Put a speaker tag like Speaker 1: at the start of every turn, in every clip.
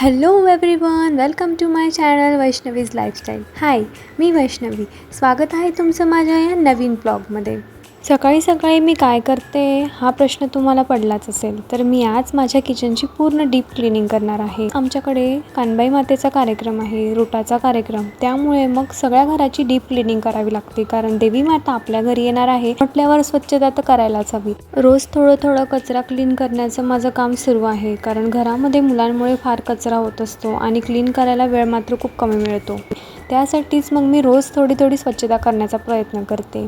Speaker 1: Hello everyone, welcome to my channel Vaishnavi's lifestyle. Hi, मी वैष्णवी. स्वागत आहे तुमचं माझ्या या नवीन ब्लॉगमध्ये. सकाळी सकाळी मी काय करते हा प्रश्न तुम्हाला पडलाच असेल. तर मी आज माझ्या किचनची पूर्ण डीप क्लिनिंग करणार आहे. आमच्याकडे कानबाई मातेचा कार्यक्रम आहे, रोटाचा कार्यक्रम, त्यामुळे मग सगळ्या घराची डीप क्लिनिंग करावी लागते. कारण देवी माता आपल्या घरी येणार आहे म्हटल्यावर स्वच्छता तर करायलाच हवी. रोज थोडं थोडं कचरा क्लीन करण्याचं माझं काम सुरू आहे. कारण घरामध्ये मुलांमुळे फार कचरा होत असतो आणि क्लीन करायला वेळ मात्र खूप कमी मिळतो. त्यासाठीच मग मी रोज थोडी थोडी स्वच्छता करण्याचा प्रयत्न करते.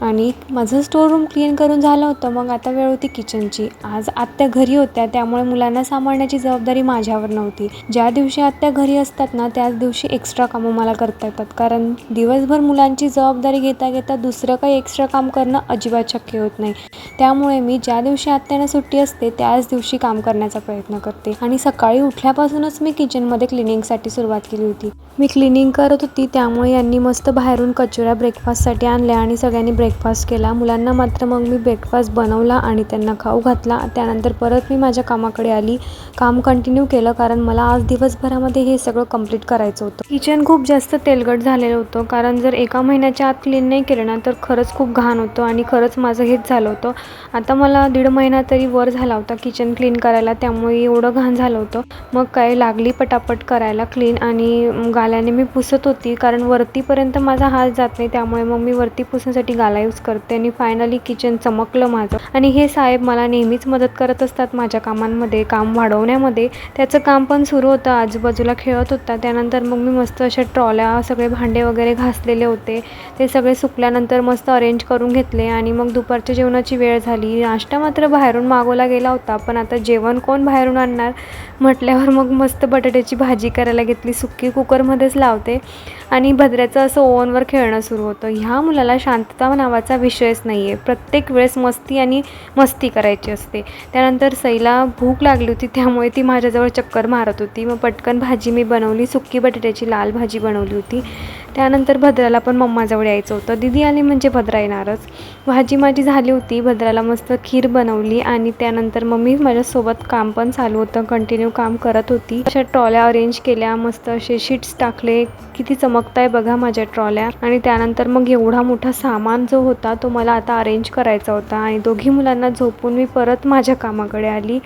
Speaker 1: आणि माझं स्टोर रूम क्लीन करून झालं होतं. मग आता वेळ होती किचनची. आज आत्या घरी होत्या, त्यामुळे मुलांना सांभाळण्याची जबाबदारी माझ्यावर नव्हती. ज्या दिवशी आत्या घरी असतात ना, त्याच दिवशी एक्स्ट्रा कामं मला करता येतात. कारण दिवसभर मुलांची जबाबदारी घेता घेता दुसरं काही एक्स्ट्रा काम करणं अजिबात शक्य होत नाही. त्यामुळे मी ज्या दिवशी आत्यांना सुट्टी असते त्याच दिवशी काम करण्याचा प्रयत्न करते. आणि सकाळी उठल्यापासूनच मी किचनमध्ये क्लिनिंगसाठी सुरुवात केली होती. मी क्लिनिंग करत होती, त्यामुळे यांनी मस्त बाहेरून कचोऱ्या ब्रेकफास्टसाठी आणल्या आणि सगळ्यांनी ब्रेकफास्ट केला. मुलांना मात्र मग मी ब्रेकफास्ट बनवला आणि त्यांना खाऊ घातला. त्यानंतर परत मी माझ्या कामाकडे आली, काम कंटिन्यू केलं. कारण मला आज दिवसभरामध्ये हे सगळं कंप्लीट करायचं होतं. किचन खूप जास्त तेलकट झालेलं होतं. कारण जर एका महिन्याच्या आत क्लीन नाही केलं ना तर खरंच खूप घाण होतं आणि खरंच माझं हेच झालं होतं. आता मला 1.5 महिना तरी वर झाला होता किचन क्लीन करायला, त्यामुळे एवढं घाण झालं होतं. मग काय लागली पटापट करायला क्लीन आणि गाल्याने मी पुसत होती. कारण वरतीपर्यंत माझा हात जात नाही, त्यामुळे मग मी वरती पुसण्यासाठी गाला यूज करते. आणि फायनली किचन चमकलं माझं. आणि हे साहेब मला नेहमीच मदत करत असतात माझ्या कामांमध्ये, काम वाढवण्यामध्ये. त्याचं काम पण सुरू होतं, आजूबाजूला खेळत होता. त्यानंतर मग मी मस्त अशा ट्रॉल्या, सगळे भांडे वगैरे घासलेले होते, ते सगळे सुकल्यानंतर मस्त अरेंज करून घेतले. आणि मग दुपारच्या जेवणाची वेळ झाली. नाश्ता मात्र बाहेरून मागवला गेला होता, पण आता जेवण कोण बाहेरून आणणार म्हटल्यावर मग मस्त बटाट्याची भाजी करायला घेतली. सुकी कुकरमध्येच लावते आणि भद्र्याचं असं ओव्हनवर खेळणं सुरू होतं. ह्या मुलाला शांतता नावाचा विषयच नाही आहे. प्रत्येक वेळेस मस्ती आणि मस्ती करायची असते. त्यानंतर सईला भूक लागली होती, त्यामुळे ती माझ्याजवळ चक्कर मारत होती. मग पटकन भाजी मी बनवली, सुकी बटाट्याची लाल भाजी बनवली होती. त्यानंतर भद्राला पण मम्माजवळ यायचं होतं. दीदी आली म्हणजे भद्रा येणारच. भाजी माझी झाली होती. भद्राला मस्त खीर बनवली आणि त्यानंतर मम्मी माझ्यासोबत काम पण चालू होतं, कंटिन्यू काम करत होती. अशा ट्रॉल्या अरेंज केल्या, मस्त असे शीट्स टाकले. किती चमकताय बघा माझ्या ट्रॉल्या. आणि त्यानंतर मग एवढा मोठा सामान जो होता तो मला आता अरेंज करायचा होता. आणि दोघी मुलांना झोपून मी परत माझ्या कामाकडे आली.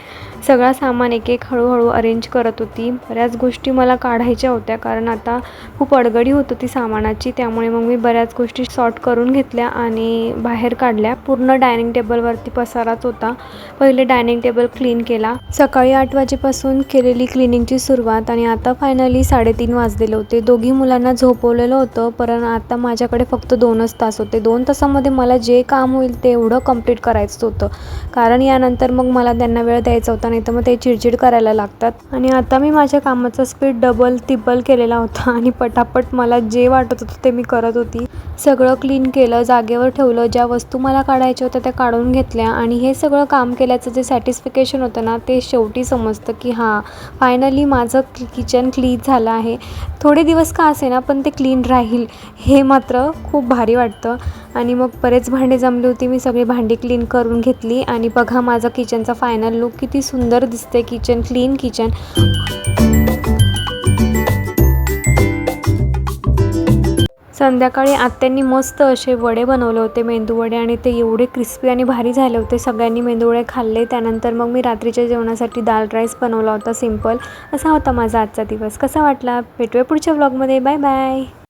Speaker 1: सगळा सामान एक एक हळूहळू अरेंज करत होती. बऱ्याच गोष्टी मला काढायच्या होत्या, कारण आता खूप अडगडी होत होती सामानाची. त्यामुळे मग मी बऱ्याच गोष्टी सॉर्ट करून घेतल्या आणि बाहेर काढल्या. पूर्ण डायनिंग टेबलवरती पसाराच होता. पहिले डायनिंग टेबल क्लीन केला. सकाळी 8 वाजेपासून केलेली क्लिनिंगची सुरुवात आणि आता फायनली 3:30 वाजलेले होते. दोघी मुलांना झोपवलेलं होतं, पण आता माझ्याकडे फक्त 2च तास होते. 2 तासामध्ये मला जे काम होईल ते एवढं कंप्लीट करायचं होतं. कारण यानंतर मग मला त्यांना वेळ द्यायचा होता, नाही तर मग ते चिडचिड करायला लागतात. आणि आता मी माझ्या कामाचा स्पीड डबल तिब्बल केलेला होता आणि पटापट मला जे वाटत होतं ते मी करत होती. सगळं क्लीन केलं, जागेवर ठेवलं. ज्या वस्तू मला काढायच्या होत्या त्या काढून घेतल्या. आणि हे सगळं काम केल्याचं जे सॅटिस्फिकेशन होतं ना, ते शेवटी समजतं की हां, फायनली माझं किचन क्लीन झालं आहे. थोडे दिवस का असेना, पण ते क्लीन राहील हे मात्र खूप भारी वाटतं. आणि मग बरेच भांडे जमली होती, मी सगळी भांडी क्लीन करून घेतली. आणि बघा माझा किचनचा फायनल लुक किती सुंदर दिसते. Kitchen clean kitchen. संध्याकाळी आत्यांनी मस्त असे वडे बनवले होते, मेंदू वडे, आणि ते एवढे क्रिस्पी आणि भारी झाले होते. सगळ्यांनी मेंदू वडे खाल्ले. त्यानंतर मग मी रात्रीच्या जेवणासाठी दाल राईस बनवला होता, सिंपल. असा होता माझा आजचा दिवस. कसा वाटला? भेटूया पुढच्या व्लॉगमध्ये. Bye bye.